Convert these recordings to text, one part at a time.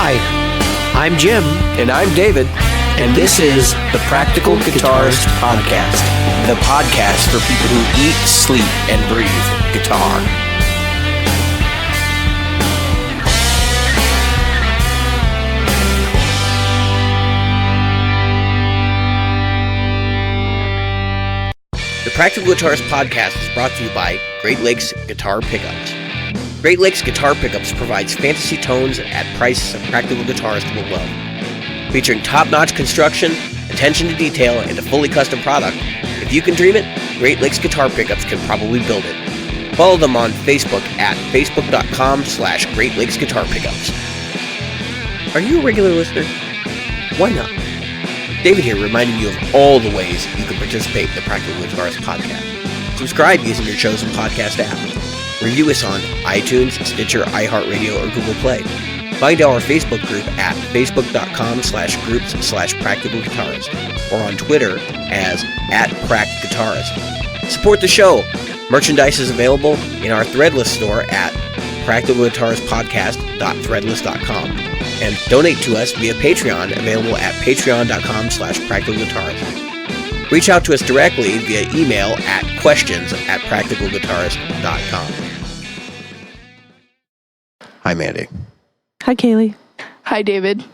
Hi, I'm Jim. And I'm David. And this is the Practical Guitarist Podcast. The podcast for people who eat, sleep, and breathe guitar. The Practical Guitarist Podcast is brought to you by Great Lakes Guitar Pickups. Great Lakes Guitar Pickups provides fantasy tones at prices a practical guitarist will love. Featuring top-notch construction, attention to detail, and a fully custom product, if you can dream it, Great Lakes Guitar Pickups can probably build it. Follow them on Facebook at facebook.com/Great Lakes Guitar Pickups. Are you a regular listener? Why not? David here reminding you of all the ways you can participate in the Practical Guitarist Podcast. Subscribe using your chosen podcast app. Review us on iTunes, Stitcher, iHeartRadio, or Google Play. Find our Facebook group at facebook.com/groups/Practical Guitarist or on Twitter as @PractGuitarist. Support the show. Merchandise is available in our Threadless store at practicalguitaristpodcast.threadless.com. And donate to us via Patreon, available at patreon.com/practicalguitarist. Reach out to us directly via email at questions@practicalguitarist.com. Hi, Mandy. Hi, Kaylee. Hi, David.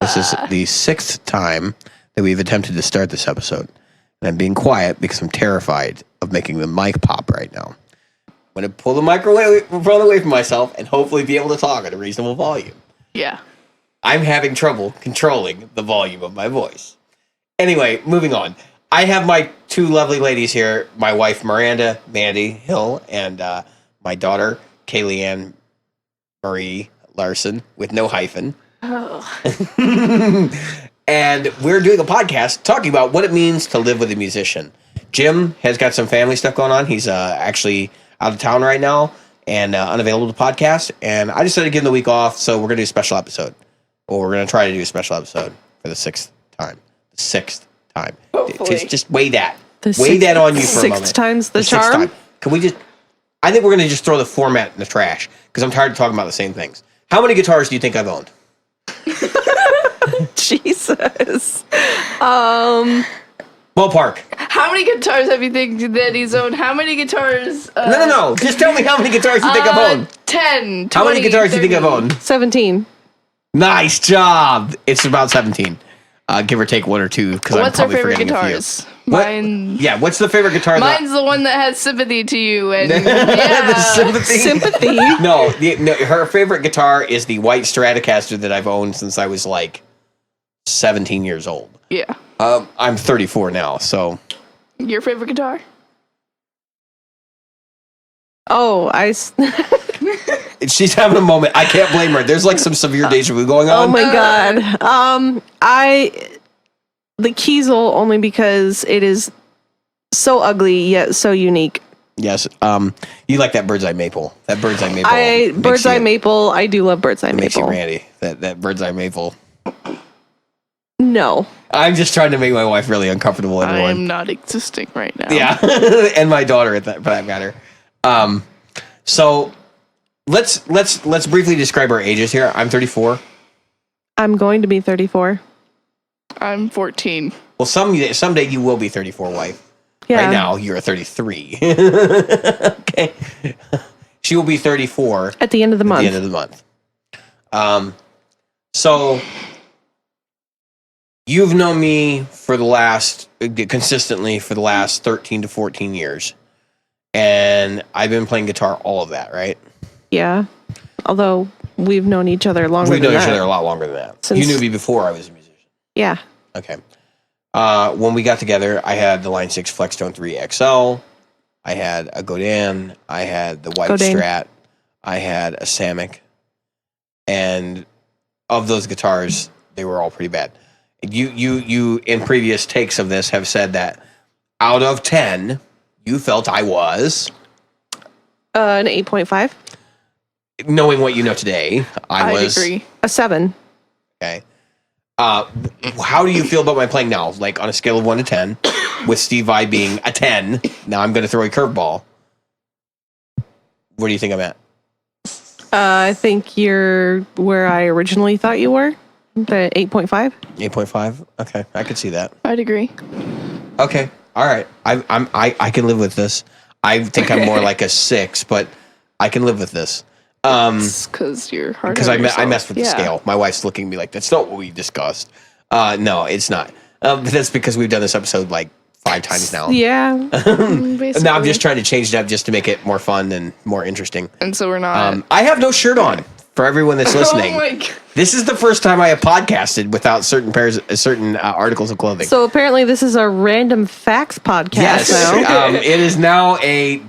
This is the sixth time that we've attempted to start this episode. And I'm being quiet because I'm terrified of making the mic pop right now. I'm going to pull the microphone away from myself and hopefully be able to talk at a reasonable volume. Yeah. I'm having trouble controlling the volume of my voice. Anyway, moving on. I have my two lovely ladies here, my wife Miranda Mandi Hill and my daughter Kaileanne Marie Larson with no hyphen. Oh. And we're doing a podcast talking about what it means to live with a musician. Jim has got some family stuff going on. He's actually out of town right now and unavailable to podcast. And I decided to give him the week off, so we're going to do a special episode. Or we're going to try to do a special episode for the sixth time. The sixth time. Hopefully. Just weigh that. Weigh that on you for a moment. Six times the sixth charm? time. Can we just... I think we're going to just throw the format in the trash because I'm tired of talking about the same things. How many guitars do you think I've owned? Jesus. Ballpark. How many guitars have you think that he's owned? How many guitars? No. Just tell me how many guitars you think I've owned. 10, 20, How many guitars do you think I've owned? 17. Nice job. It's about 17. Give or take one or two. What's our favorite guitars? Mine. Yeah, what's the favorite guitar? Mine's the one that has sympathy to you. And The Sympathy. No, her favorite guitar is the white Stratocaster that I've owned since I was like 17 years old. Yeah. I'm 34 now, so. Your favorite guitar? Oh, She's having a moment. I can't blame her. There's like some severe deja vu going on. Oh my God. The Kiesel, only because it is so ugly yet so unique. Yes. You like that bird's eye maple. That bird's eye maple. Bird's eye maple. I do love bird's eye maple. Makes you randy. That bird's eye maple. No. I'm just trying to make my wife really uncomfortable. I Everyone. am not existing right now. Yeah, and my daughter for that matter. So let's briefly describe our ages here. I'm 34. I'm going to be 34. I'm 14. Well, someday you will be 34, wife. Yeah. Right now you're 33. Okay. She will be 34 at the end of the month. At the end of the month. So you've known me consistently for the last 13 to 14 years. And I've been playing guitar all of that, right? Yeah. Although we've known each other longer than that. We've known each other a lot longer than that. You knew me before I was a musician. Yeah. Okay. When we got together, I had the Line 6 Flextone 3 XL. I had a Godin. I had the white Strat. I had a Samick. And of those guitars, they were all pretty bad. You in previous takes of this have said that out of 10, you felt I was an 8.5. Knowing what you know today, I was agree. A 7. Okay. How do you feel about my playing now? Like on a scale of 1 to 10, with Steve Vai being a 10. Now I'm going to throw a curveball. Where do you think I'm at? I think you're where I originally thought you were. The 8.5. 8.5. Okay, I could see that. I'd agree. Okay, all right. I can live with this. I think I'm more like a 6, but I can live with this. Because you're hard. Because I messed with the scale. My wife's looking at me like, that's not what we discussed. No, it's not. But that's because we've done this episode like 5 times now. Yeah. Now I'm just trying to change it up just to make it more fun and more interesting. And so we're not. I have no shirt on for everyone that's listening. Oh my God. This is the first time I have podcasted without certain articles of clothing. So apparently this is a random facts podcast now. It is now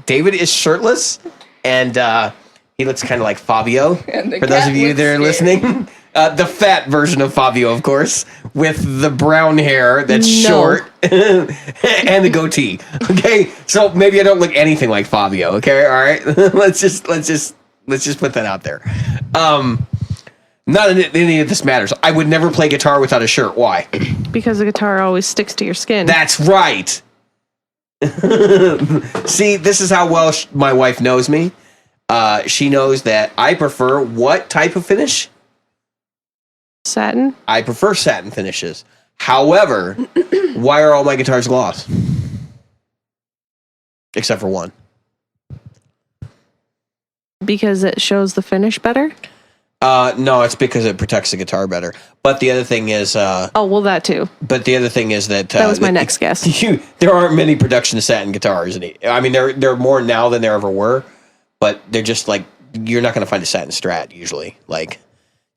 David is shirtless and he looks kind of like Fabio. For those of you that are listening. The fat version of Fabio, of course, with the brown hair that's short and the goatee. Okay, so maybe I don't look anything like Fabio. Okay, all right. let's just put that out there. Not that any of this matters. I would never play guitar without a shirt. Why? Because the guitar always sticks to your skin. That's right. See, this is how well my wife knows me. She knows that I prefer what type of finish? Satin? I prefer satin finishes. However, why are all my guitars gloss? Except for one. Because it shows the finish better? No, it's because it protects the guitar better. But the other thing is... that too. But the other thing is that... that was my next guess. There aren't many production satin guitars. I mean, there are more now than there ever were. But they're just like... You're not going to find a satin Strat, usually. Like...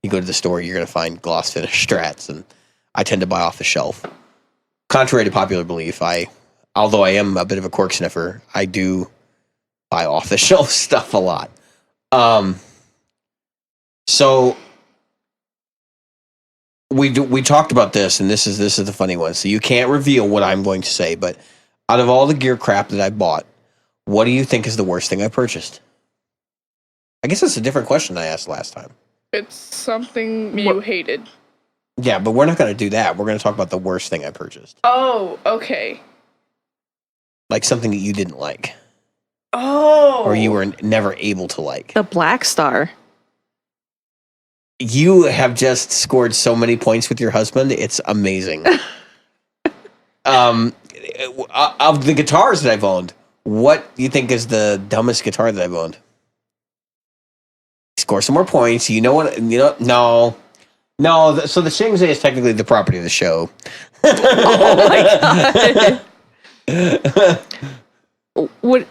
You go to the store, you're going to find gloss finish Strats, and I tend to buy off the shelf. Contrary to popular belief, although I am a bit of a cork sniffer, I do buy off the shelf stuff a lot. So we talked about this, and this is the funny one. So you can't reveal what I'm going to say, but out of all the gear crap that I bought, what do you think is the worst thing I purchased? I guess that's a different question I asked last time. It's something you hated. Yeah, but we're not going to do that. We're going to talk about the worst thing I purchased. Oh, okay. Like something that you didn't like. Oh. Or you were never able to like. The Black Star. You have just scored so many points with your husband. It's amazing. Of the guitars that I've owned, what do you think is the dumbest guitar that I've owned? Score some more points. You know what? No. So the Shingze is technically the property of the show. Oh my god! What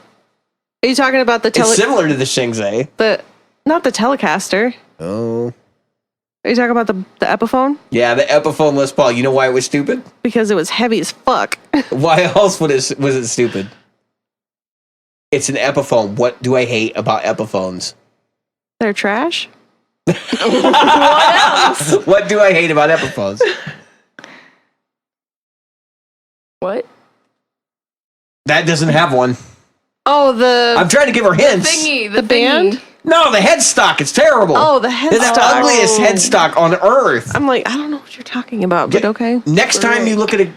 are you talking about? It's similar to the Shingze. Not the Telecaster. Oh. Are you talking about the Epiphone? Yeah, the Epiphone Les Paul. You know why it was stupid? Because it was heavy as fuck. Why else was it stupid? It's an Epiphone. What do I hate about Epiphones? They're trash? What else? What do I hate about Epiphones? What? That doesn't have one. Oh, I'm trying to give her hints. The band? No, the headstock. It's terrible. Oh, the headstock. It's the ugliest headstock on earth. I'm like, I don't know what you're talking about, but okay. Next time you look at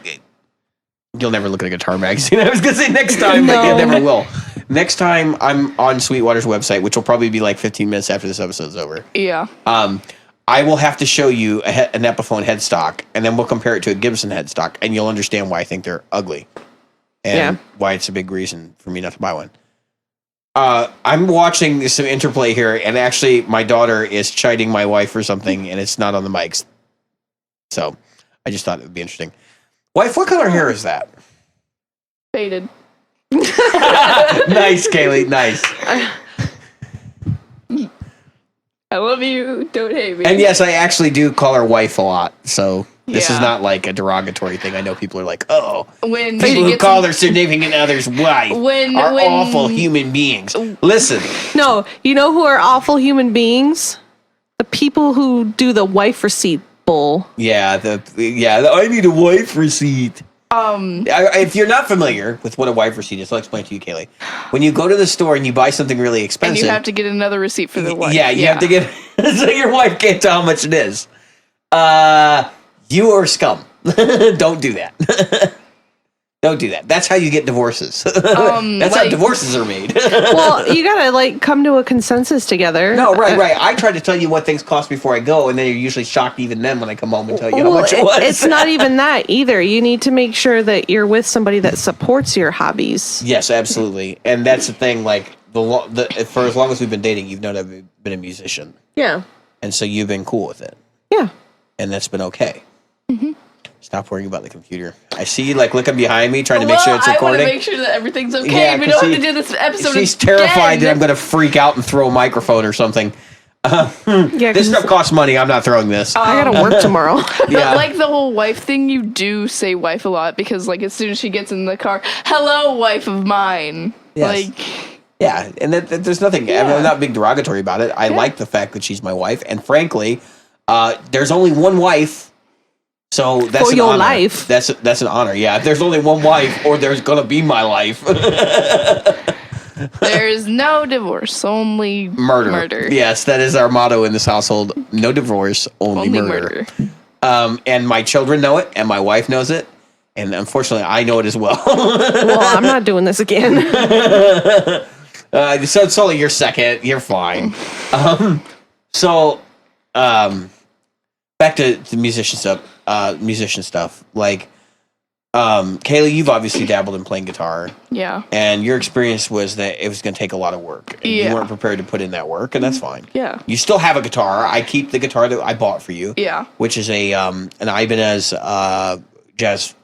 you'll never look at a guitar magazine. I was going to say next time, but you never will. Next time I'm on Sweetwater's website, which will probably be like 15 minutes after this episode's over. Yeah. I will have to show you an Epiphone headstock, and then we'll compare it to a Gibson headstock, and you'll understand why I think they're ugly. And why it's a big reason for me not to buy one. I'm watching some interplay here, and actually my daughter is chiding my wife for something, and it's not on the mics. So I just thought it would be interesting. Wife, what color hair is that? Faded. Nice, Kaylee. Nice. I love you. Don't hate me. And yes, I actually do call her wife a lot. So this is Yeah. not like a derogatory thing. I know people are like, oh, When people she who gets call their significant other's wife are awful human beings. Listen, No, you know who are awful human beings? The people who do the wife receipt bull. I need a wife receipt. If you're not familiar with what a wife receipt is, I'll explain to you, Kaylee. When you go to the store and you buy something really and expensive, you have to get another receipt for the wife. Yeah, you have to get so your wife can't tell how much it is. You are scum. Don't do that. Don't do that. That's how you get divorces. That's how divorces are made. Well, you gotta like come to a consensus together. No, right. I try to tell you what things cost before I go, and then you're usually shocked even then when I come home and tell you how much it was. It's not even that either. You need to make sure that you're with somebody that supports your hobbies. Yes, absolutely. And that's the thing. Like for as long as we've been dating, you've known I've been a musician. Yeah. And so you've been cool with it. Yeah. And that's been okay. Mm-hmm. Stop worrying about the computer. I see you like looking behind me, trying to make sure it's recording. I want to make sure that everything's okay. Yeah, we don't have to do this episode She's again. terrified that I'm going to freak out and throw a microphone or something. This stuff costs money. I'm not throwing this. I gotta work tomorrow. But like the whole wife thing, you do say wife a lot because like as soon as she gets in the car, hello, wife of mine. Yes. Like, yeah, and there's nothing. I'm not being derogatory about it. I like the fact that she's my wife, and frankly, there's only one wife. So that's for an your honor. life. That's an honor. Yeah, there's only one wife, or there's gonna be my life. there's no divorce, only murder. Yes, that is our motto in this household. No divorce, only murder. And my children know it, and my wife knows it, and unfortunately, I know it as well. Well, I'm not doing this again. So it's only your second. You're fine. Back to the musician stuff. Like, Kaylee, you've obviously dabbled in playing guitar. Yeah. And your experience was that it was going to take a lot of work. And you weren't prepared to put in that work, and that's fine. Yeah. You still have a guitar. I keep the guitar that I bought for you. Yeah. Which is an Ibanez jazz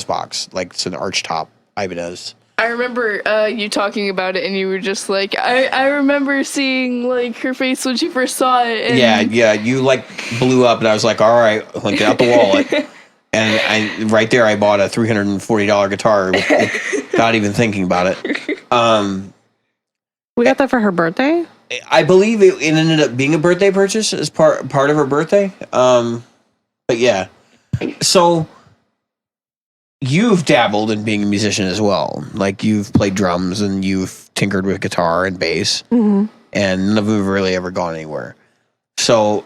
box. Like, it's an arch top Ibanez. I remember you talking about it, and you were just like, I remember seeing like her face when she first saw it. And Yeah, you like blew up, and I was like, all right, like, get out the wallet. And right there, I bought a $340 guitar without even thinking about it. We got that for her birthday? I believe it ended up being a birthday purchase as part of her birthday. But yeah, so you've dabbled in being a musician as well. Like, you've played drums and you've tinkered with guitar and bass, and none of them have really ever gone anywhere. So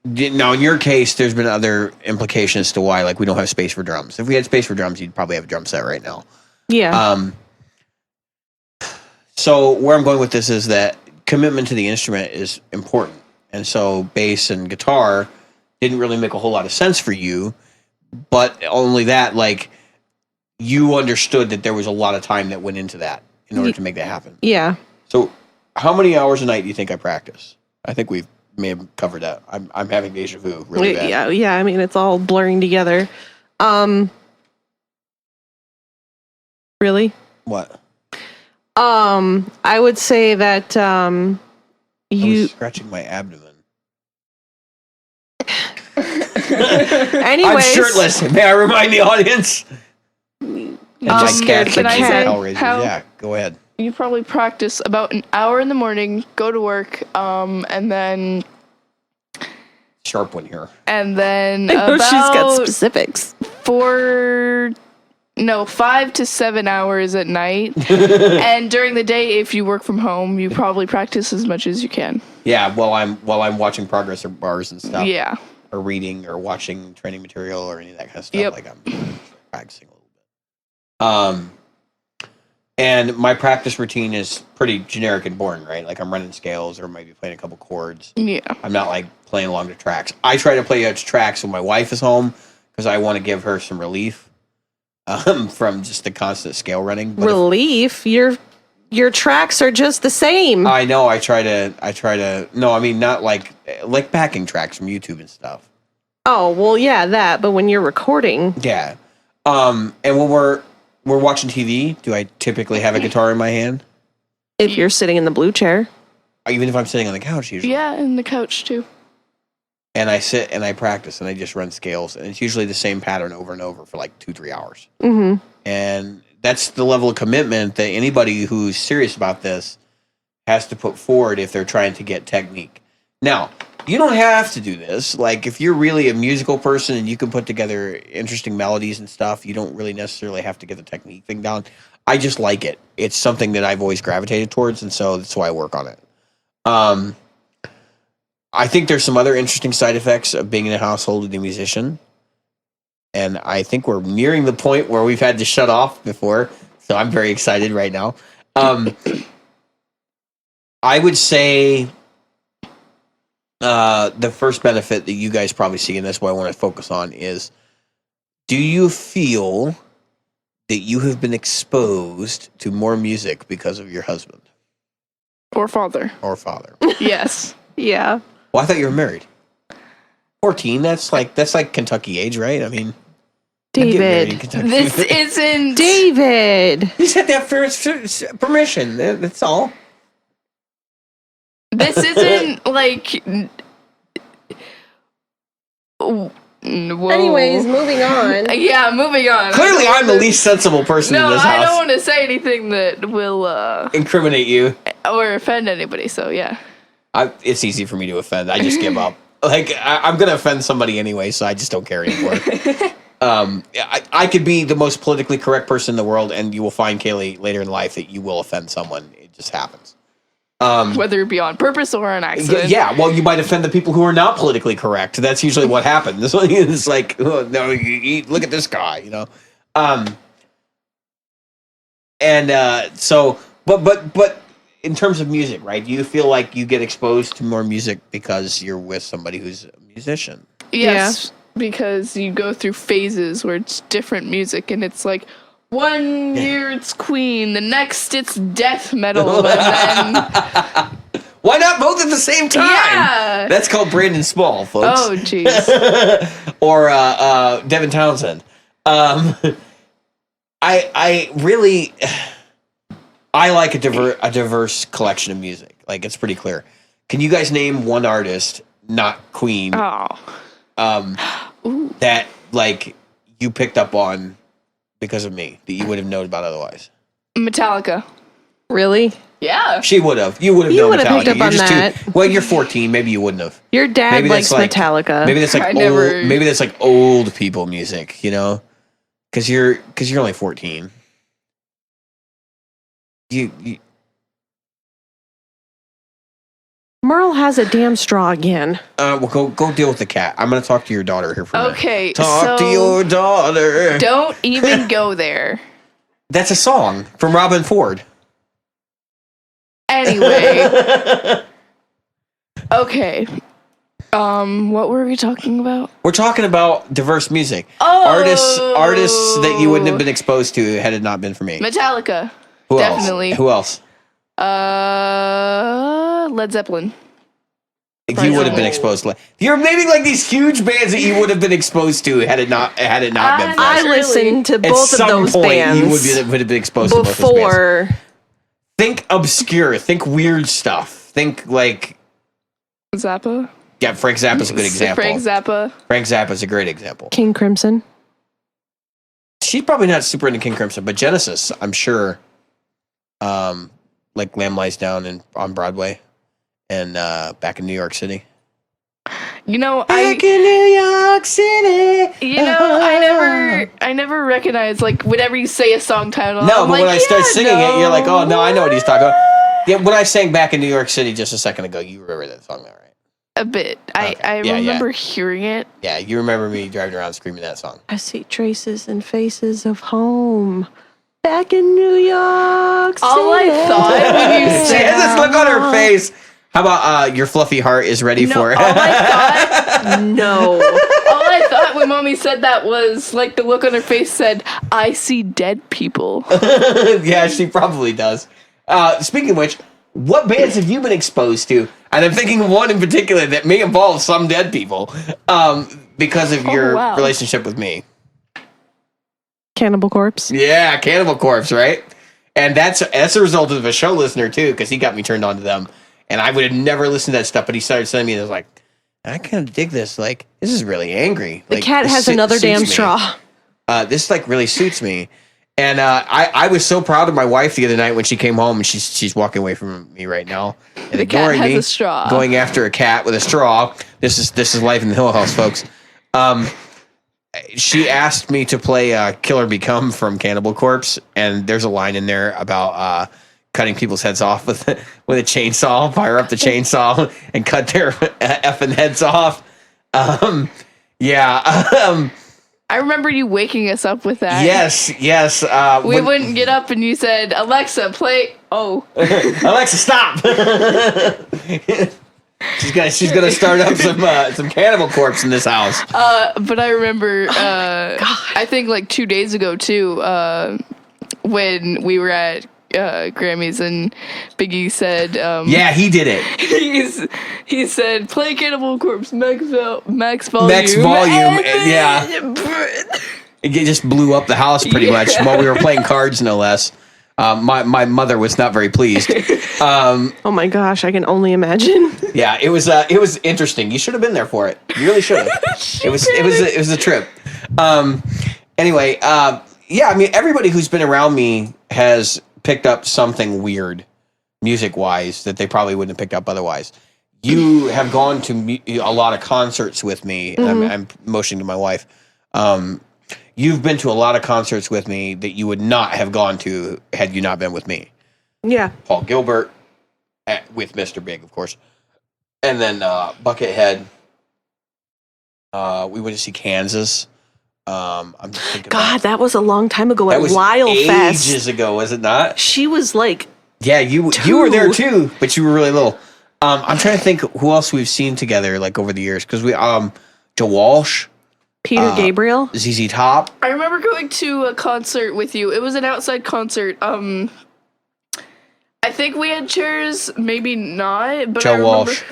now, in your case, there's been other implications to why, like, we don't have space for drums. If we had space for drums, you'd probably have a drum set right now. Yeah. So where I'm going with this is that commitment to the instrument is important. And so bass and guitar didn't really make a whole lot of sense for you, but only that, like, you understood that there was a lot of time that went into that in order to make that happen. Yeah. So how many hours a night do you think I practice? I think we may have covered that. I'm having deja vu really bad. Yeah. I mean, it's all blurring together. Really? What? I would say that I was scratching my abdomen. Anyways, I'm shirtless. May I remind the audience? Can I say how? Yeah, go ahead. You probably practice about an hour in the morning, go to work, and then Sharp one here. And then I know about she's got specifics. 5 to 7 hours at night. And during the day, if you work from home, you probably practice as much as you can. Yeah, while I'm watching progress or bars and stuff. Yeah. Or reading or watching training material or any of that kind of stuff. Yep. Like, I'm practicing a little bit. And my practice routine is pretty generic and boring, right? Like, I'm running scales or maybe playing a couple chords. Yeah. I'm not like playing along the tracks. I try to play tracks when my wife is home because I want to give her some relief from just the constant scale running. But relief? Your tracks are just the same. I know. I try to. No, I mean, not like backing tracks from YouTube and stuff. Oh, well, yeah, that. But when you're recording, yeah. And when we're watching TV, do I typically have a guitar in my hand? If you're sitting in the blue chair. Even if I'm sitting on the couch, usually. Yeah, and the couch too. And I sit and I practice and I just run scales, and it's usually the same pattern over and over for like 2-3 hours. Mm-hmm. And that's the level of commitment that anybody who's serious about this has to put forward if they're trying to get technique. Now, you don't have to do this. Like, if you're really a musical person and you can put together interesting melodies and stuff, you don't really necessarily have to get the technique thing down. I just like it. It's something that I've always gravitated towards, and so that's why I work on it. I think there's some other interesting side effects of being in a household with a musician. and I think we're nearing the point where we've had to shut off before. So I'm very excited right now. I would say the first benefit that you guys probably see, and that's what I want to focus on, is do you feel that you have been exposed to more music because of your husband? Or father. Or father. Yes. Yeah. Well, I thought you were married. 14, that's like Kentucky age, right? I mean, David. This isn't... David. You said that first permission. That's all. This isn't like... Whoa. Anyways, moving on. Yeah, moving on. Clearly, I'm the least sensible person in this house. I don't want to say anything that will... incriminate you. Or offend anybody, so yeah. It's easy for me to offend. I just give up. Like, I'm going to offend somebody anyway, so I just don't care anymore. I could be the most politically correct person in the world, and you will find, Kaylee, later in life that you will offend someone. It just happens. Whether it be on purpose or an accident. Yeah, well, you might offend the people who are not politically correct. That's usually what happens. It's like, oh, no, look at this guy, you know. But in terms of music, right? Do you feel like you get exposed to more music because you're with somebody who's a musician? Yes, because you go through phases where it's different music, and it's like, one year it's Queen, the next it's death metal, and then... Why not both at the same time? Yeah! That's called Brandon Small, folks. Oh, jeez. Or Devin Townsend. I really... I like a diverse collection of music. Like, it's pretty clear. Can you guys name one artist, not Queen, that, like, you picked up on because of me, that you would have known about otherwise? Metallica. Really? Yeah. She would have. You would have known Metallica. Metallica. Picked up on that. Well, you're 14. Maybe you wouldn't have. Your dad maybe likes like, Metallica. Maybe that's like Maybe that's like old people music. You know, because you're only 14. You Merle has a damn straw again. well, go deal with the cat. I'm gonna talk to your daughter here for a minute. Okay, Talk to your daughter. Don't even go there. That's a song from Robin Ford. Anyway. Okay. What were we talking about? We're talking about diverse music. Oh! Artists that you wouldn't have been exposed to had it not been for me. Metallica. Who Definitely. else? Who else? Led Zeppelin. You would have been exposed to. You're naming like these huge bands that you would have been exposed to had it not been for us. I listened to both of those bands. You would have been exposed to both those bands. Think obscure. Think weird stuff. Think like Zappa. Yeah, Frank Zappa's a good example. Frank Zappa's a great example. King Crimson. She's probably not super into King Crimson, but Genesis, I'm sure. Like Lamb Lies Down on Broadway, and back in New York City. You know, back in New York City. You know, I never recognize like whenever you say a song title. No, but when I start singing it, you're like, oh no, I know what he's talking about. Yeah, when I sang Back in New York City just a second ago, you remember that song, all right? A bit. Okay. I remember hearing it. Yeah, you remember me driving around screaming that song. I see traces and faces of home. Back in New York City. All I thought when you said she has this look on her face. How about your fluffy heart is ready for it? All I thought when Mommy said that was like the look on her face said, I see dead people. Yeah, she probably does. Speaking of which, what bands have you been exposed to? And I'm thinking of one in particular that may involve some dead people because of your relationship with me. Cannibal Corpse. Yeah, Cannibal Corpse, right? And that's a result of a show listener, too, because he got me turned on to them. And I would have never listened to that stuff, but he started sending me, and I was like, I kind of dig this. Like, this is really angry. The cat has another damn straw. This, like, really suits me. And I was so proud of my wife the other night when she came home, and she's walking away from me right now. And the cat has a straw. Going after a cat with a straw. This is life in the Hill House, folks. She asked me to play Kill or Become from Cannibal Corpse, and there's a line in there about cutting people's heads off with a chainsaw, fire up the chainsaw, and cut their effing heads off. I remember you waking us up with that. Yes. We wouldn't get up, and you said, "Alexa, play." Oh, Alexa, stop! she's gonna start up some Cannibal Corpse in this house. but I remember. I think like 2 days ago too, when we were at Grammys, and Biggie said, yeah, he did it. he said, "Play Cannibal Corpse max volume." Max volume, yeah. It just blew up the house pretty much while we were playing cards, no less. My mother was not very pleased. Oh my gosh, I can only imagine. Yeah, it was interesting. You should have been there for it. You really should have. It was a trip. Anyway, yeah, I mean, everybody who's been around me has picked up something weird, music-wise, that they probably wouldn't have picked up otherwise. You have gone to a lot of concerts with me. Mm-hmm. I'm motioning to my wife. You've been to a lot of concerts with me that you would not have gone to had you not been with me. Yeah. Paul Gilbert, with Mr. Big, of course. And then Buckethead. We went to see Kansas. I'm just thinking God, that was a long time ago. That at was Wildfest. Ages ago, was it not? She was like, yeah, you were there too, but you were really little. I'm trying to think who else we've seen together like over the years, because we Joe Walsh, Peter Gabriel, ZZ Top. I remember going to a concert with you. It was an outside concert. I think we had chairs, maybe not. But Joe Walsh.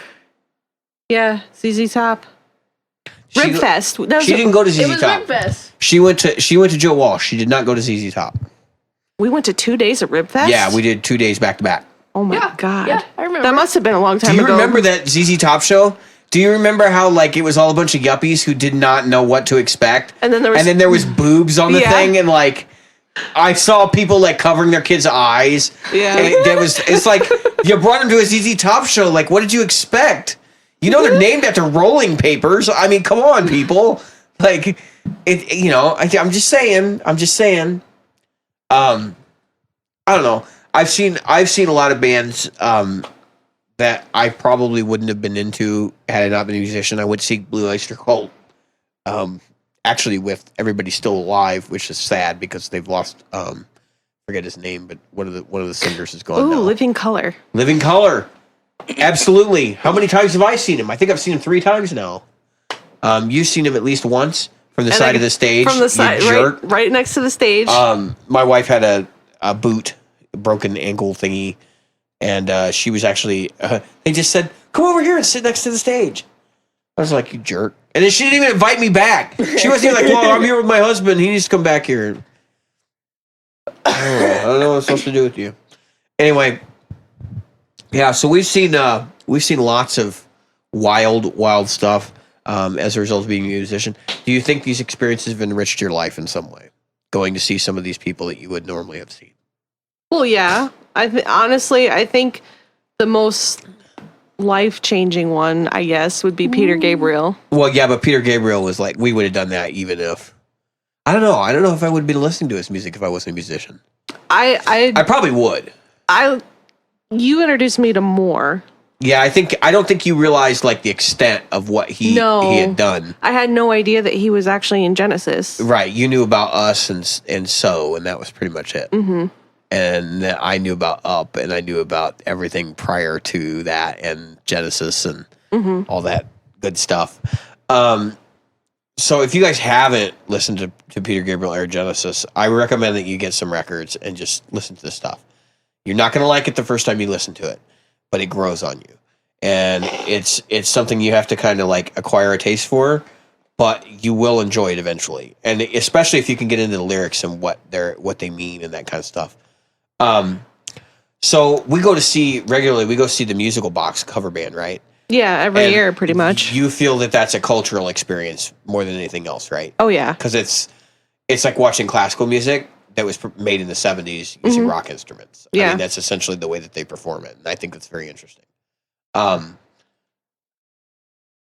Yeah, ZZ Top. Ribfest. She didn't go to ZZ Top. It was Ribfest. She went to Joe Walsh. She did not go to ZZ Top. We went to 2 days at Ribfest? Yeah, we did 2 days back to back. Oh my God. Yeah, I remember. That must have been a long time ago. Do you remember that ZZ Top show? Do you remember how like it was all a bunch of yuppies who did not know what to expect? And then there was boobs on the thing, and like I saw people like covering their kids' eyes. Yeah. It's like you brought them to a ZZ Top show. Like, what did you expect? You know they're named after rolling papers. I mean, come on, people. Like, it. You know, I'm just saying. I don't know. I've seen a lot of bands that I probably wouldn't have been into had I not been a musician. I went to see Blue Oyster Cult. Actually, with everybody still alive, which is sad because they've lost. Forget his name, but one of the singers is gone. Ooh, Living Colour. Living Colour. Absolutely. How many times have I seen him? I think I've seen him 3 times now. You've seen him at least once from the side of the stage. From the side, right next to the stage. My wife had a boot, a broken ankle thingy, and she was actually. They just said, "Come over here and sit next to the stage." I was like, "You jerk!" And then she didn't even invite me back. She wasn't even like, "Well, I'm here with my husband. He needs to come back here." I don't know what I'm supposed to do with you. Anyway. Yeah, so we've seen lots of wild stuff as a result of being a musician. Do you think these experiences have enriched your life in some way? Going to see some of these people that you would normally have seen. Well, yeah. Honestly, I think the most life-changing one, I guess, would be Peter Gabriel. Well, yeah, but Peter Gabriel was like, we would have done that even if. I don't know. I don't know if I would be listening to his music if I wasn't a musician. I probably would. You introduced me to more. Yeah, I don't think you realized like the extent of what he had done. I had no idea that he was actually in Genesis. Right, you knew about Us and that was pretty much it. Mm-hmm. And I knew about Up, and I knew about everything prior to that, and Genesis and all that good stuff. So if you guys haven't listened to Peter Gabriel or Genesis, I recommend that you get some records and just listen to this stuff. You're not going to like it the first time you listen to it, but it grows on you. And it's something you have to kind of like acquire a taste for, but you will enjoy it eventually. And especially if you can get into the lyrics and what they mean and that kind of stuff. So we go to see the Musical Box cover band, right? Yeah, every year pretty much. You feel that that's a cultural experience more than anything else, right? Oh yeah. Because it's like watching classical music that was made in the 70s using rock instruments. Yeah. I mean, that's essentially the way that they perform it. And I think that's very interesting. I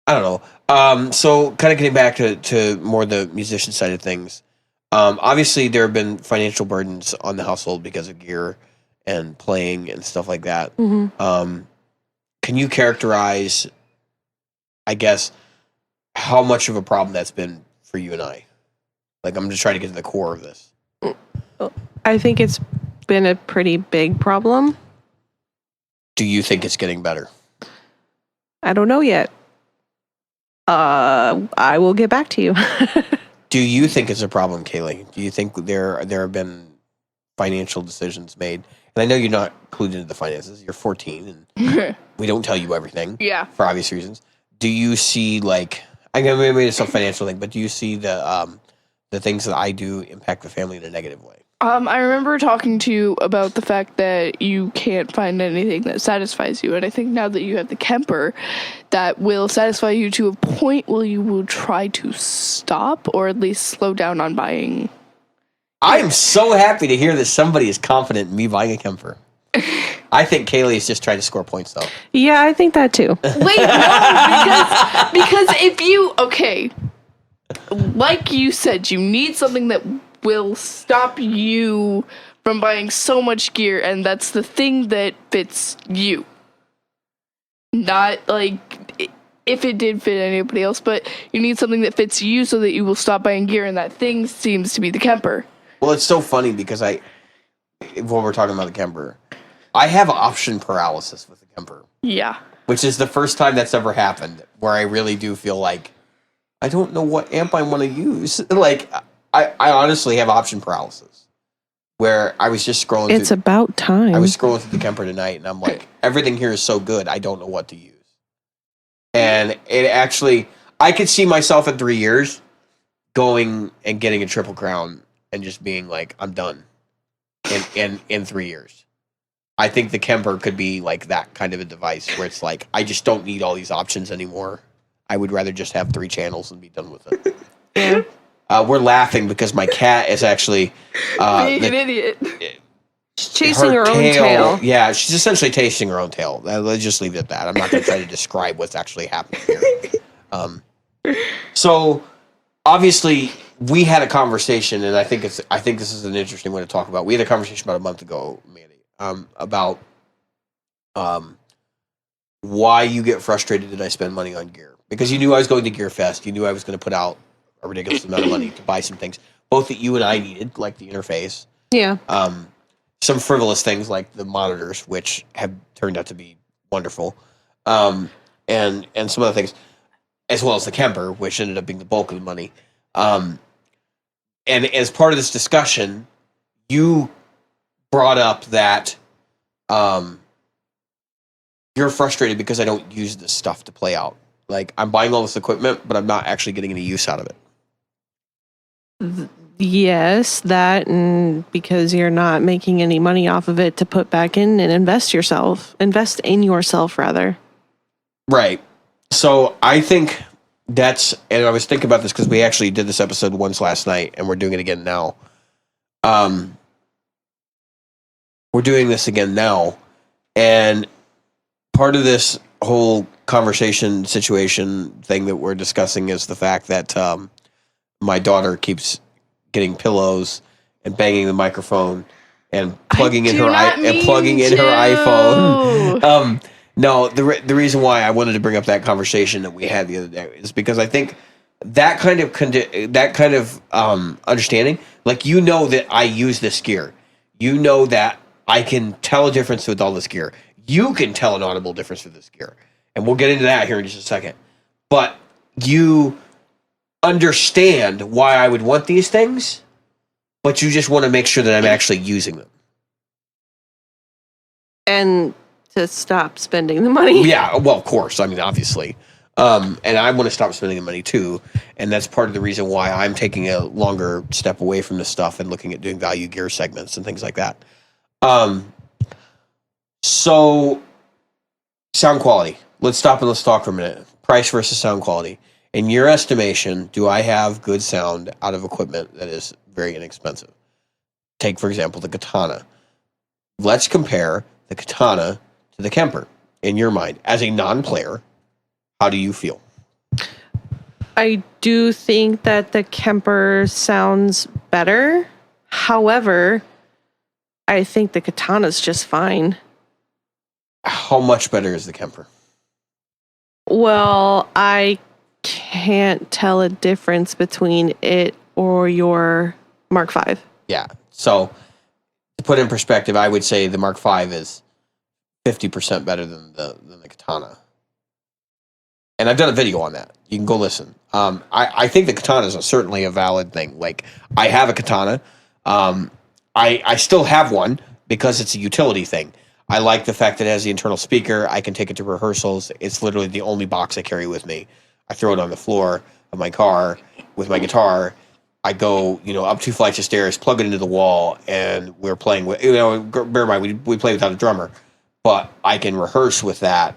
don't know. So kind of getting back to more the musician side of things. Obviously there have been financial burdens on the household because of gear and playing and stuff like that. Mm-hmm. Can you characterize, I guess, how much of a problem that's been for you and I? Like, I'm just trying to get to the core of this. I think it's been a pretty big problem. Do you think it's getting better? I don't know yet. I will get back to you. Do you think it's a problem, Kaylee? Do you think there have been financial decisions made? And I know you're not clued into the finances. You're 14, and we don't tell you everything. Yeah. For obvious reasons. Do you see, like, I know maybe it's a financial thing, but do you see the things that I do impact the family in a negative way? I remember talking to you about the fact that you can't find anything that satisfies you, and I think now that you have the Kemper, that will satisfy you to a point where you will try to stop or at least slow down on buying. I am so happy to hear that somebody is confident in me buying a Kemper. I think Kaylee is just trying to score points, though. Yeah, I think that too. Wait, no, because if you, okay, like you said, you need something that will stop you from buying so much gear, and that's the thing that fits you. Not like if it did fit anybody else, but you need something that fits you so that you will stop buying gear, and that thing seems to be the Kemper. Well, it's so funny because when we're talking about the Kemper, I have option paralysis with the Kemper. Yeah. Which is the first time that's ever happened, where I really do feel like I don't know what amp I want to use. Like, I honestly have option paralysis, where I was just scrolling. It's about time. I was scrolling through the Kemper tonight, and I'm like, everything here is so good, I don't know what to use. And it actually, I could see myself in 3 years going and getting a Triple Crown and just being like, I'm done in 3 years. I think the Kemper could be like that kind of a device where it's like, I just don't need all these options anymore. I would rather just have 3 channels and be done with it. Yeah. We're laughing because my cat is actually Being an idiot. She's chasing her own tail. Yeah, she's essentially tasting her own tail. Let's just leave it at that. I'm not going to try to describe what's actually happening here. So obviously we had a conversation, and I think this is an interesting one to talk about. We had a conversation about a month ago, Mandi, about why you get frustrated that I spend money on gear. Because you knew I was going to Gear Fest. You knew I was going to put out a ridiculous amount of money to buy some things, both that you and I needed, like the interface. Yeah. Some frivolous things like the monitors, which have turned out to be wonderful, and some other things, as well as the Kemper, which ended up being the bulk of the money. And as part of this discussion, you brought up that you're frustrated because I don't use this stuff to play out. Like, I'm buying all this equipment, but I'm not actually getting any use out of it. Yes, that, and because you're not making any money off of it to put back in and invest in yourself rather. Right. So I think and I was thinking about this because we actually did this episode once last night, and we're doing it again now. We're doing this again now, and part of this whole conversation situation thing that we're discussing is the fact that my daughter keeps getting pillows and banging the microphone and plugging in her iPhone. No, the reason why I wanted to bring up that conversation that we had the other day is because I think that kind of understanding, like, you know that I use this gear, you know that I can tell a difference with all this gear. You can tell an audible difference with this gear, and we'll get into that here in just a second. But you understand why I would want these things, but you just want to make sure that I'm actually using them. And to stop spending the money. Yeah, well, of course. I mean, obviously. And I want to stop spending the money too. And that's part of the reason why I'm taking a longer step away from this stuff and looking at doing value gear segments and things like that. So, sound quality. Let's stop and let's talk for a minute. Price versus sound quality. In your estimation, do I have good sound out of equipment that is very inexpensive? Take, for example, the Katana. Let's compare the Katana to the Kemper. In your mind, as a non-player, how do you feel? I do think that the Kemper sounds better. However, I think the Katana's just fine. How much better is the Kemper? Well, I can't tell a difference between it or your Mark V. Yeah. So to put in perspective, I would say the Mark V is 50% better than the Katana. And I've done a video on that. You can go listen. I think the Katana is certainly a valid thing. Like, I have a Katana. I still have one because it's a utility thing. I like the fact that it has the internal speaker. I can take it to rehearsals. It's literally the only box I carry with me. I throw it on the floor of my car with my guitar. I go, up 2 flights of stairs, plug it into the wall, and we're playing with, bear in mind, we play without a drummer, but I can rehearse with that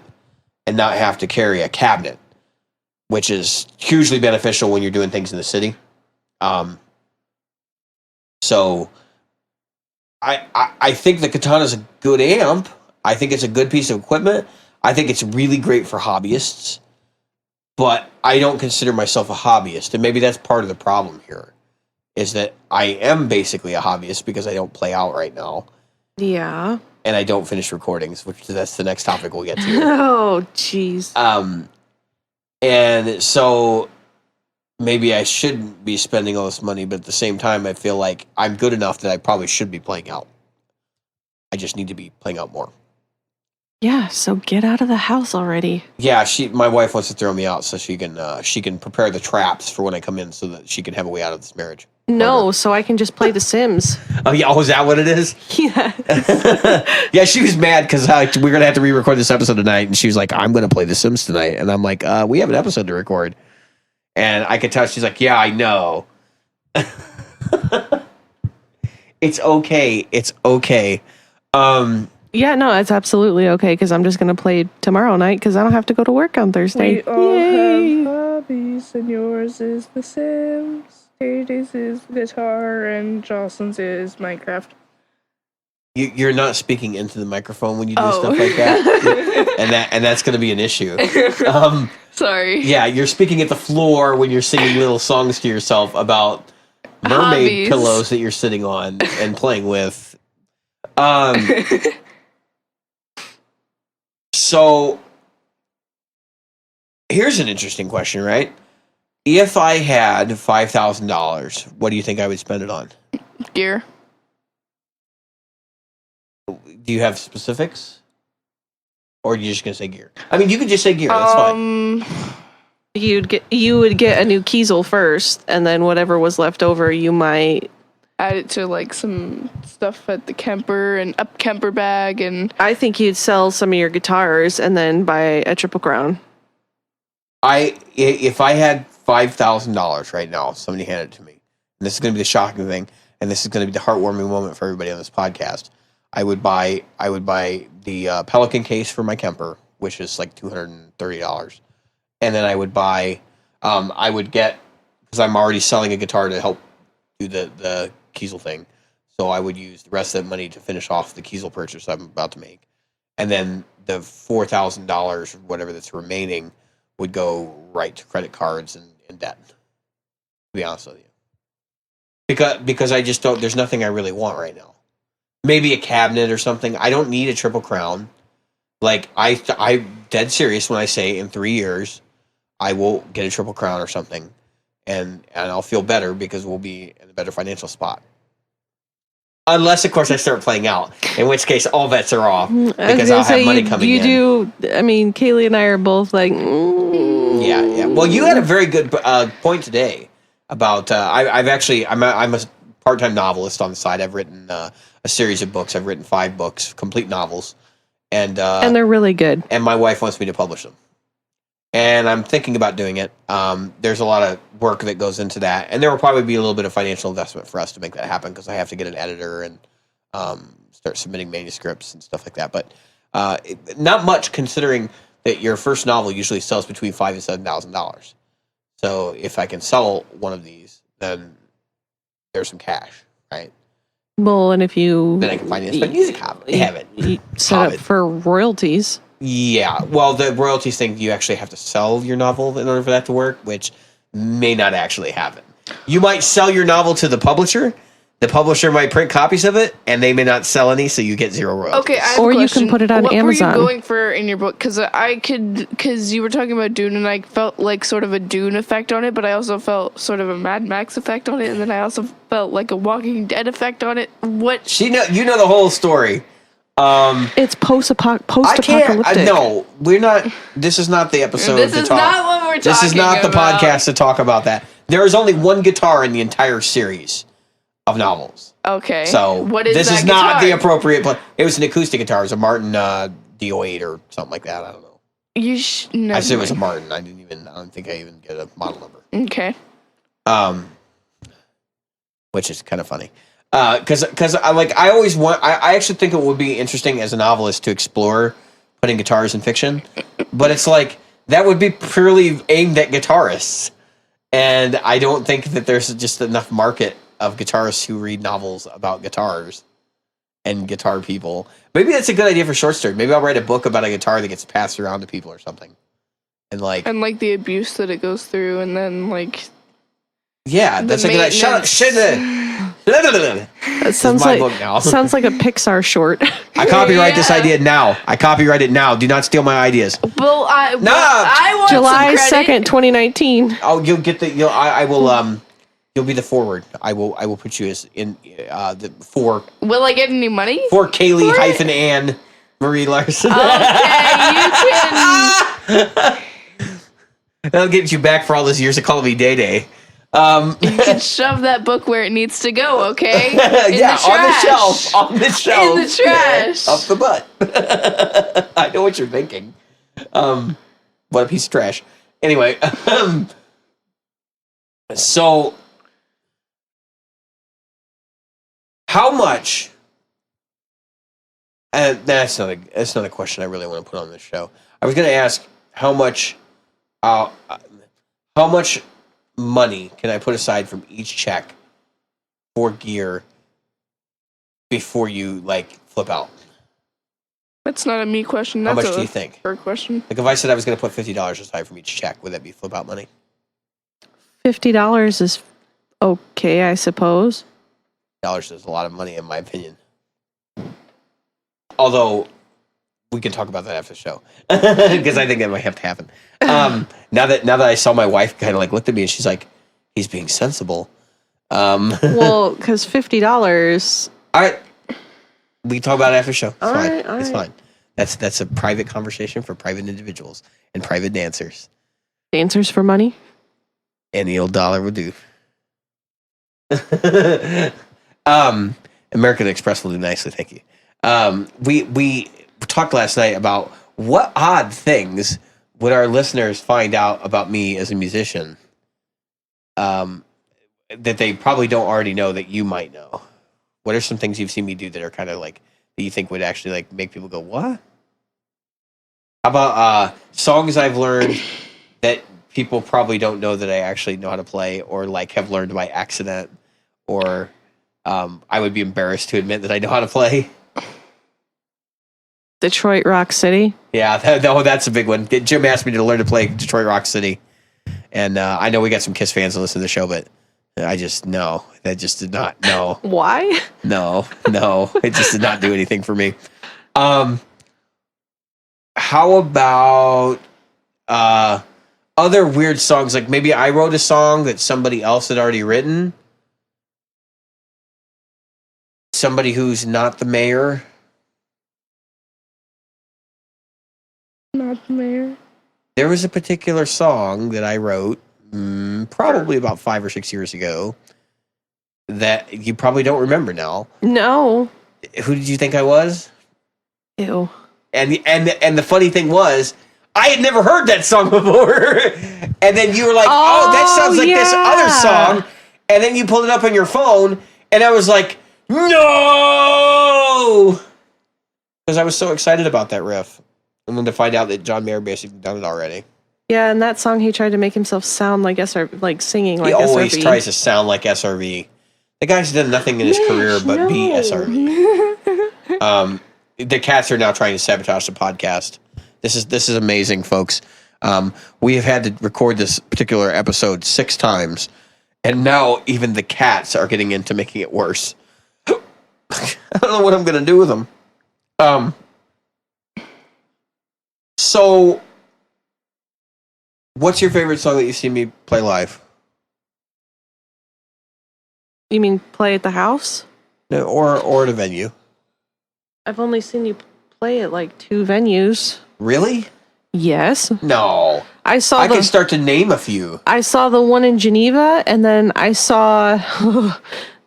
and not have to carry a cabinet, which is hugely beneficial when you're doing things in the city. So I think the Katana is a good amp. I think it's a good piece of equipment. I think it's really great for hobbyists, but I don't consider myself a hobbyist. And maybe that's part of the problem here, is that I am basically a hobbyist because I don't play out right now. Yeah. And I don't finish recordings, which that's the next topic we'll get to. Oh, jeez. And so maybe I shouldn't be spending all this money, but at the same time, I feel like I'm good enough that I probably should be playing out. I just need to be playing out more. Yeah, so get out of the house already. Yeah, my wife wants to throw me out so she can prepare the traps for when I come in so that she can have a way out of this marriage. No, so I can just play The Sims. Oh, yeah. Oh, is that what it is? Yeah. Yeah, she was mad because we're going to have to re-record this episode tonight. And she was like, I'm going to play The Sims tonight. And I'm like, we have an episode to record. And I could tell she's like, yeah, I know. It's okay. It's okay. Yeah, no, it's absolutely okay because I'm just going to play tomorrow night because I don't have to go to work on Thursday. We all have hobbies, and yours is The Sims. Katie's is guitar, and Jocelyn's is Minecraft. You're not speaking into the microphone when you do stuff like that, and that's going to be an issue. Sorry. Yeah, you're speaking at the floor when you're singing little songs to yourself about mermaid Hobbies. pillows that you're sitting on and playing with. So here's an interesting question, right? If I had $5,000, what do you think I would spend it on? Gear. Do you have specifics? Or are you just going to say gear? I mean, you could just say gear. That's fine. You would get a new Kiesel first, and then whatever was left over, you might Add it to like some stuff at the camper and up camper bag, and I think you'd sell some of your guitars and then buy a Triple Crown. If I had $5,000 right now, somebody handed it to me, and this is going to be the shocking thing, and this is going to be the heartwarming moment for everybody on this podcast. I would buy the Pelican case for my Kemper, which is like $230, and then I would buy, because I'm already selling a guitar to help do the Kiesel thing, so I would use the rest of that money to finish off the Kiesel purchase I'm about to make, and then the $4,000 or whatever that's remaining would go right to credit cards and debt. To be honest with you, because I just don't. There's nothing I really want right now. Maybe a cabinet or something. I don't need a Triple Crown. Like I'm dead serious when I say in 3 years I will get a Triple Crown or something, and I'll feel better because we'll be in a better financial spot. Unless, of course, I start playing out, in which case all bets are off because I'll have money coming in. I mean, Kaylee and I are both like, Yeah. Well, you had a very good point today about. I'm a part-time novelist on the side. I've written a series of books. I've written 5 books, complete novels, and they're really good. And my wife wants me to publish them, and I'm thinking about doing it. There's a lot of work that goes into that, and there will probably be a little bit of financial investment for us to make that happen because I have to get an editor and start submitting manuscripts and stuff like that. But not much, considering that your first novel usually sells between $5,000 and $7,000. So if I can sell one of these, then there's some cash, right? Well, and if you Then I can finance my music habit. Set up for royalties. Yeah, well, the royalties thing, you actually have to sell your novel in order for that to work, which may not actually happen. You might sell your novel to the publisher, The publisher might print copies of it, and they may not sell any, so you get 0 royalties. Okay, I have Or a you question. can put it on Amazon. What were you going for in your book? Because you were talking about Dune, and I felt like sort of a Dune effect on it, but I also felt sort of a Mad Max effect on it, and then I also felt like a Walking Dead effect on it. What? You know the whole story. It's post-apocalyptic. No, we're not. This is not the episode. This is not what we're talking about. This is not the podcast to talk about that. There is only one guitar in the entire series of novels. Okay. So what is this that is not the guitar? appropriate play. It was an acoustic guitar. It was a Martin D08 or something like that. I don't know. No, I said it was a Martin. I don't think I even get a model number. Okay. Which is kind of funny. Because I actually think it would be interesting as a novelist to explore putting guitars in fiction, but it's like that would be purely aimed at guitarists, and I don't think that there's just enough market of guitarists who read novels about guitars and guitar people. Maybe that's a good idea for short story. Maybe I'll write a book about a guitar that gets passed around to people or something, and like the abuse that it goes through, and then like. Yeah, that's a good idea. Shut up! It sounds like a Pixar short. I copyright this idea now. I copyright it now. Do not steal my ideas. Well, I want July some credit. 2nd, 2019. Oh, you'll get the. I will. You'll be the forward. I will put you as in the for. Will I get any money? For Kaylee-Anne Marie Larson. Okay, you can. That'll get you back for all those years of calling me Day Day. You can shove that book where it needs to go, okay? Yeah, on the shelf. In the trash. Up the butt. I know what you're thinking. What a piece of trash. Anyway, so how much? That's not a question I really want to put on this show. I was going to ask how much money can I put aside from each check for gear before you like flip out? That's not a me question. That's How much do you think? Her question. Like if I said I was going to put $50 aside from each check, would that be flip out money? $50 is okay, I suppose. $50 is a lot of money in my opinion. Although we can talk about that after the show because I think that might have to happen. Now that I saw my wife kind of like looked at me and she's like, "He's being sensible." Well, because $50. All right, we can talk about it after the show. It's fine. It's right. fine. That's a private conversation for private individuals and private dancers. Dancers for money. Any old dollar would do. American Express will do nicely, thank you. We talked last night about what odd things would our listeners find out about me as a musician that they probably don't already know that you might know. What are some things you've seen me do that are kind of like that you think would actually like make people go, what? How about songs I've learned that people probably don't know that I actually know how to play or like have learned by accident or I would be embarrassed to admit that I know how to play? Detroit Rock City. Yeah, that's a big one. Jim asked me to learn to play Detroit Rock City. And I know we got some KISS fans that listen to the show, but I just, no. That just did not, no. Why? No. It just did not do anything for me. How about other weird songs? Like maybe I wrote a song that somebody else had already written. Somebody who's not the mayor. Not the mayor. There was a particular song that I wrote probably about 5 or 6 years ago that you probably don't remember now. No. Who did you think I was? Ew. And the funny thing was, I had never heard that song before. And then you were like, oh that sounds like this other song. And then you pulled it up on your phone, and I was like, no! Because I was so excited about that riff. And then to find out that John Mayer basically done it already. Yeah, and that song he tried to make himself sound like SRV, like singing like SRV. He always tries to sound like SRV. The guy's done nothing in his career but be SRV. The cats are now trying to sabotage the podcast. This is amazing, folks. We have had to record this particular episode 6 times, And now even the cats are getting into making it worse. I don't know what I'm going to do with them. So, what's your favorite song that you've seen me play live? You mean play at the house? No, or at a venue. I've only seen you play at like 2 venues. Really? Yes. No. I can start to name a few. I saw the one in Geneva, and then I saw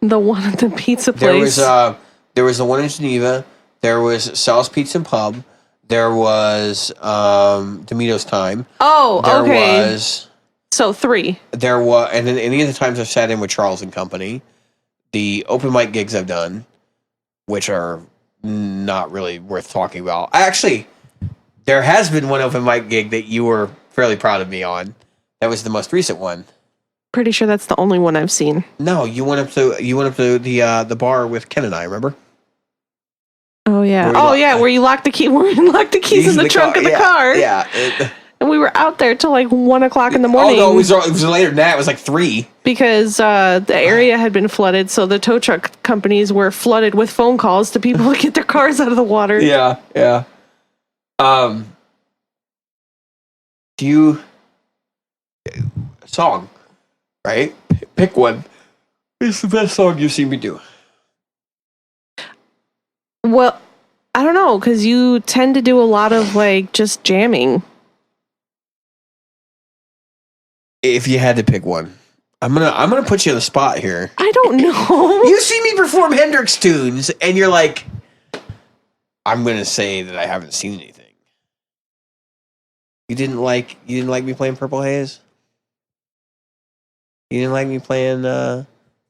the one at the pizza place. There was the one in Geneva. There was Sal's Pizza and Pub. There was Demito's Time. Oh, okay. There was... So 3. There was... And then any of the times I've sat in with Charles and Company. The open mic gigs I've done, which are not really worth talking about. Actually, there has been one open mic gig that you were fairly proud of me on. That was the most recent one. Pretty sure that's the only one I've seen. No, you went up to the bar with Ken and I, remember? Oh yeah. Where you locked the key. Where you locked the keys in the trunk of the car. Yeah. And we were out there till like 1 o'clock in the morning. Oh no, it was later than that. It was like 3. Because the area had been flooded, so the tow truck companies were flooded with phone calls to people to get their cars out of the water. Yeah. Do you song, right? Pick one. It's the best song you've seen me do. Well, I don't know, because you tend to do a lot of like just jamming. If you had to pick one, I'm gonna put you on the spot here. I don't know. You see me perform Hendrix tunes, and you're like, I'm gonna say that I haven't seen anything. You didn't like me playing Purple Haze? You didn't like me playing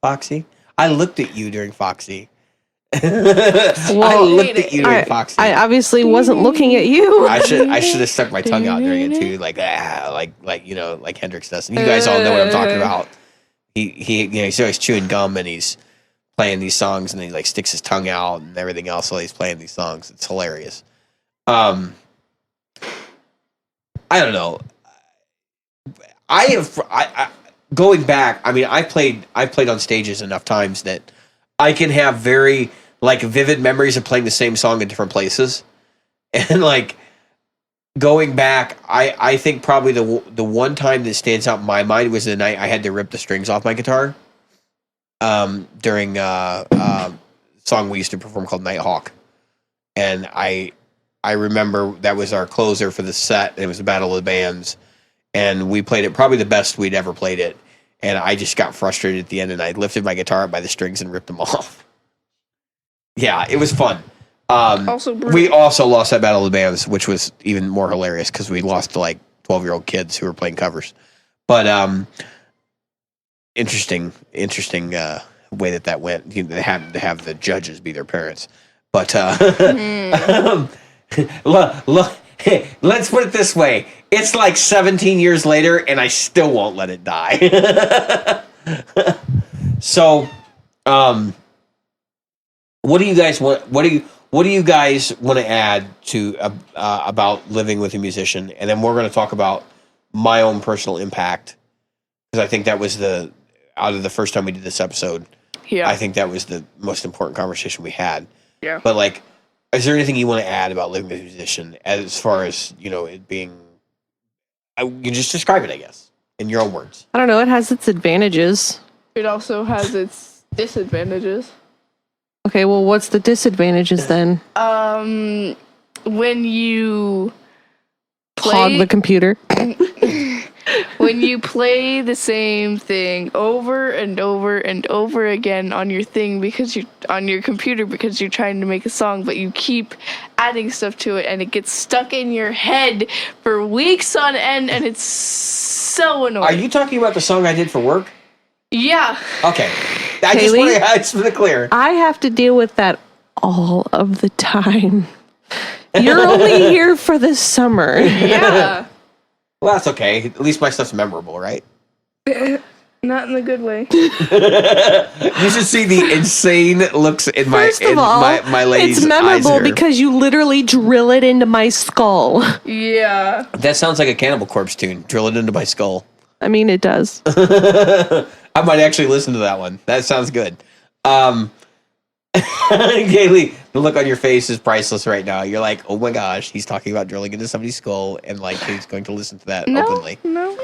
Foxy? I looked at you during Foxy. I looked at you during Foxy. I obviously wasn't looking at you. I should have stuck my tongue out during it too, like Hendrix does. And you guys all know what I'm talking about. He's always chewing gum and he's playing these songs and he like sticks his tongue out and everything else while he's playing these songs. It's hilarious. I don't know. I going back. I mean, I played on stages enough times that I can have very like vivid memories of playing the same song in different places, and like going back, I think probably the one time that stands out in my mind was the night I had to rip the strings off my guitar. During a song we used to perform called Nighthawk, and I remember that was our closer for the set. And it was a battle of the bands, and we played it probably the best we'd ever played it. And I just got frustrated at the end, and I lifted my guitar up by the strings and ripped them off. Yeah, it was fun. We also lost that battle of the bands, which was even more hilarious because we lost to like 12-year-old kids who were playing covers. But interesting way that went. They had to have the judges be their parents. But look, let's put it this way. It's like 17 years later, and I still won't let it die. So, what do you guys want? What do you guys want to add to about living with a musician? And then we're going to talk about my own personal impact, because I think that was out of the first time we did this episode. Yeah, I think that was the most important conversation we had. Yeah, but like, is there anything you want to add about living with a musician as far as it being? You can just describe it, I guess, in your own words. I don't know. It has its advantages. It also has its disadvantages. Okay, well, what's the disadvantages then? When you clog the computer. When you play the same thing over and over and over again on your thing because you're on your computer because you're trying to make a song, but you keep adding stuff to it and it gets stuck in your head for weeks on end, and it's so annoying. Are you talking about the song I did for work? Yeah. Okay. I just want to clear. I have to deal with that all of the time. You're only here for the summer. Yeah. Well, that's okay. At least my stuff's memorable, right? Not in the good way. You should see the insane looks in my lady's it's memorable eyes here. Because you literally drill it into my skull. Yeah. That sounds like a Cannibal Corpse tune. Drill it into my skull. I mean, it does. I might actually listen to that one. That sounds good. Kaylee, the look on your face is priceless right now. You're like, oh my gosh, he's talking about drilling into somebody's skull, and like he's going to listen to that openly. No.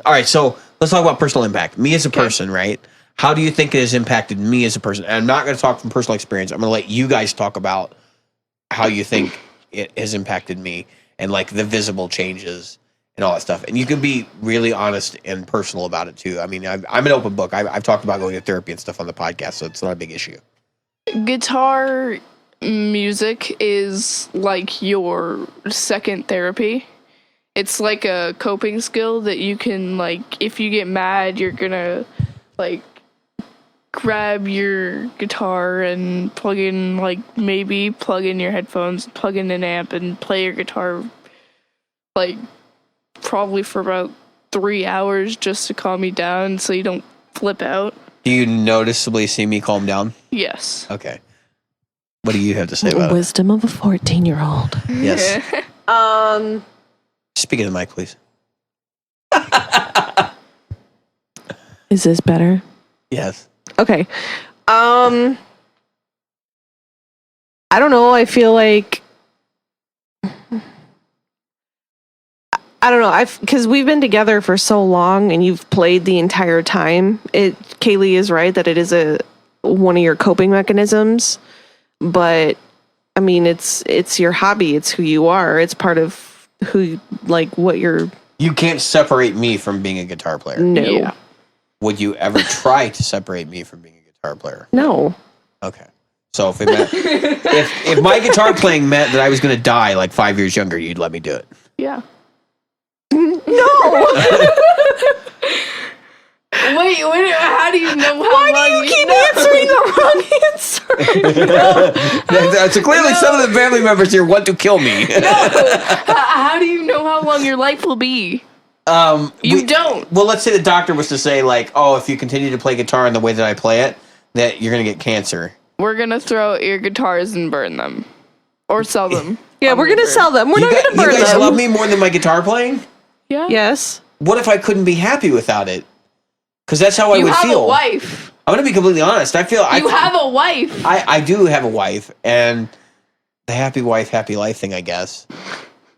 All right, so let's talk about personal impact. Me as a person, right? How do you think it has impacted me as a person? And I'm not going to talk from personal experience. I'm going to let you guys talk about how you think it has impacted me and like the visible changes and all that stuff. And you can be really honest and personal about it too. I mean, I'm an open book. I've talked about going to therapy and stuff on the podcast, so it's not a big issue. Guitar music is like your second therapy. It's like a coping skill that you can, like, if you get mad, you're gonna like grab your guitar and plug in your headphones, plug in an amp, and play your guitar like probably for about 3 hours just to calm you down so you don't flip out. Do you noticeably see me calm down? Yes. Okay. What do you have to say about Wisdom of a 14-year-old. it? Yes. Speak in the mic, please. Is this better? Yes. Okay. I don't know. I feel like I don't know. Because we've been together for so long, and you've played the entire time. Kaylee is right that it is one of your coping mechanisms, but I mean, it's your hobby. It's who you are. It's part of what you're. You can't separate me from being a guitar player. No. Yeah. Would you ever try to separate me from being a guitar player? No. Okay. So if it meant, if my guitar playing meant that I was going to die like 5 years younger, you'd let me do it. Yeah. No. Wait, how do you know how Why long do you keep answering the wrong answer? So clearly some of the family members here want to kill me. How do you know how long your life will be? You don't. Well, let's say the doctor was to say, like, oh, if you continue to play guitar in the way that I play it, that you're going to get cancer. We're going to throw out your guitars and burn them. Or sell them. Yeah, we're going to sell them. We're not going to burn them. You guys love me more than my guitar playing? Yeah. Yes. What if I couldn't be happy without it? Because that's how I would feel. You have a wife. I'm going to be completely honest. You have a wife. I do have a wife, and the happy wife, happy life thing, I guess.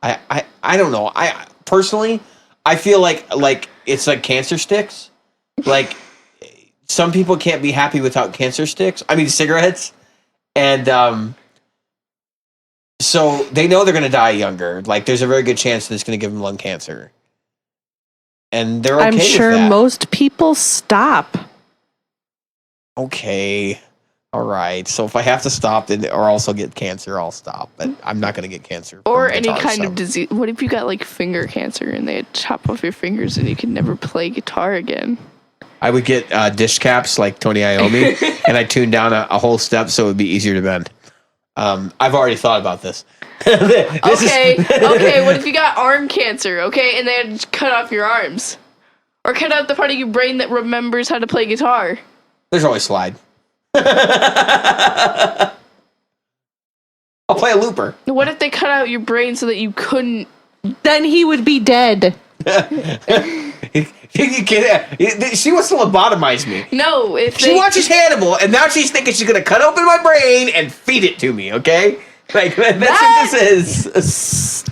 I don't know. I personally, I feel like it's like cancer sticks. Like some people can't be happy without cancer sticks. I mean cigarettes, and so they know they're going to die younger. Like there's a very good chance that it's going to give them lung cancer, and they're okay I'm sure with that. most people stop. Okay. All right. So if I have to stop or also get cancer, I'll stop. But I'm not going to get cancer. Or from any guitar, kind so. of disease. What if you got like finger cancer and they chop off your fingers and you can never play guitar again? I would get dish caps like Tony Iommi, and I tune down a whole step so it would be easier to bend. I've already thought about this. Okay. What if you got arm cancer? Okay, and they had to cut off your arms, or cut out the part of your brain that remembers how to play guitar. There's always slide. I'll play a looper. What if they cut out your brain so that you couldn't? Then he would be dead. She wants to lobotomize me. No, She watches Hannibal, and now she's thinking she's going to cut open my brain and feed it to me, okay? Like, that's what this is.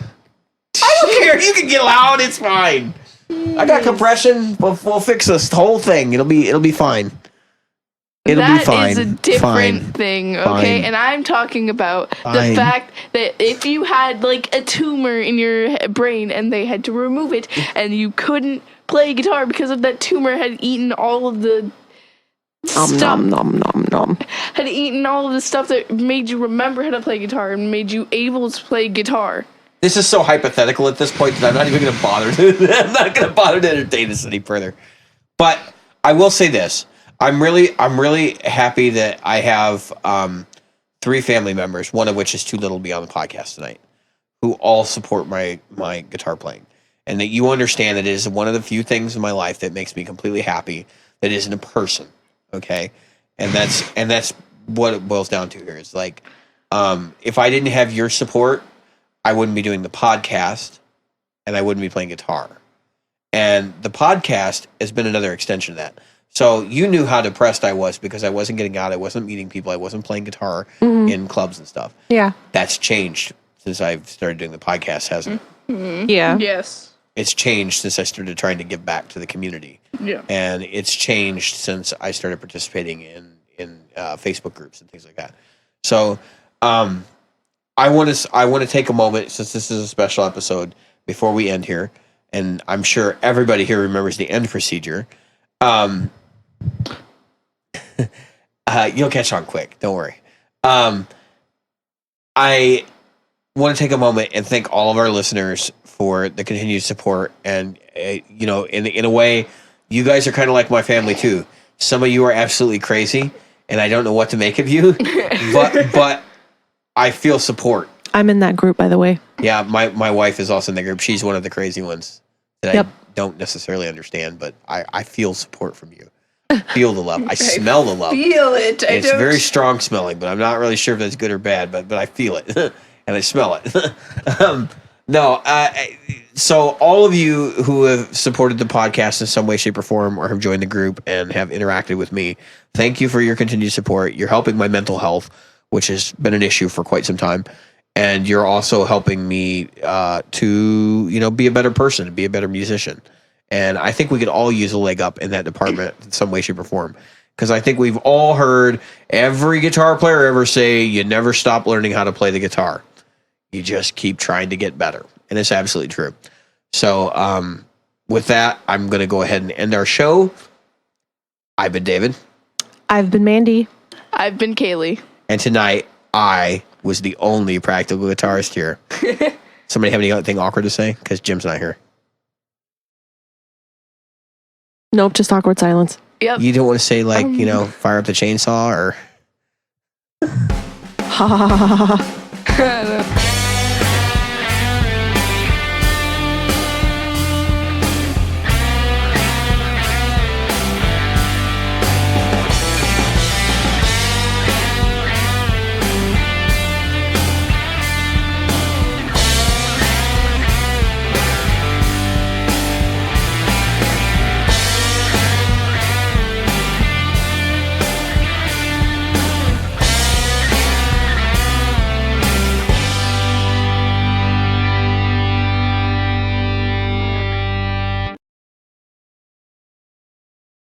I don't care. You can get loud. It's fine. I got compression. We'll fix this whole thing. It'll be fine. It'll be fine. That is a different thing, okay? Fine. And I'm talking about Fine. the fact that if you had like a tumor in your brain and they had to remove it and you couldn't play guitar because of that tumor had eaten all of the stuff, had eaten all of the stuff that made you remember how to play guitar and made you able to play guitar. This is so hypothetical at this point that I'm not even going to bother. I'm not going to bother to entertain this any further. But I will say this. I'm really happy that I have 3 family members, one of which is too little to be on the podcast tonight, who all support my guitar playing. And that you understand that it is one of the few things in my life that makes me completely happy that isn't a person. Okay? And that's what it boils down to here. It's like if I didn't have your support, I wouldn't be doing the podcast and I wouldn't be playing guitar. And the podcast has been another extension of that. So you knew how depressed I was because I wasn't getting out. I wasn't meeting people. I wasn't playing guitar in clubs and stuff. Yeah. That's changed since I've started doing the podcast, hasn't it? Yeah. Yes. It's changed since I started trying to give back to the community. Yeah. And it's changed since I started participating in Facebook groups and things like that. So I want to take a moment, since this is a special episode, before we end here, and I'm sure everybody here remembers the end procedure. You'll catch on quick. Don't worry. I want to take a moment and thank all of our listeners for the continued support. And, in a way, you guys are kind of like my family too. Some of you are absolutely crazy and I don't know what to make of you, but I feel support. I'm in that group, by the way. Yeah. My wife is also in the group. She's one of the crazy ones that I don't necessarily understand, but I feel support from you. I feel the love. I smell the love. Feel it. It's very strong smelling, but I'm not really sure if that's good or bad, but I feel it and I smell it. So all of you who have supported the podcast in some way, shape, or form, or have joined the group and have interacted with me, thank you for your continued support. You're helping my mental health, which has been an issue for quite some time. And you're also helping me to, be a better person, be a better musician. And I think we could all use a leg up in that department in some way, shape, or form. Because I think we've all heard every guitar player ever say, you never stop learning how to play the guitar. You just keep trying to get better. And it's absolutely true. So with that, I'm going to go ahead and end our show. I've been David. I've been Mandi. I've been Kaylee. And tonight, I was the only practical guitarist here. Somebody have anything awkward to say? Because Jim's not here. Nope, just awkward silence. Yep. You don't want to say, fire up the chainsaw or... Ha ha ha ha ha.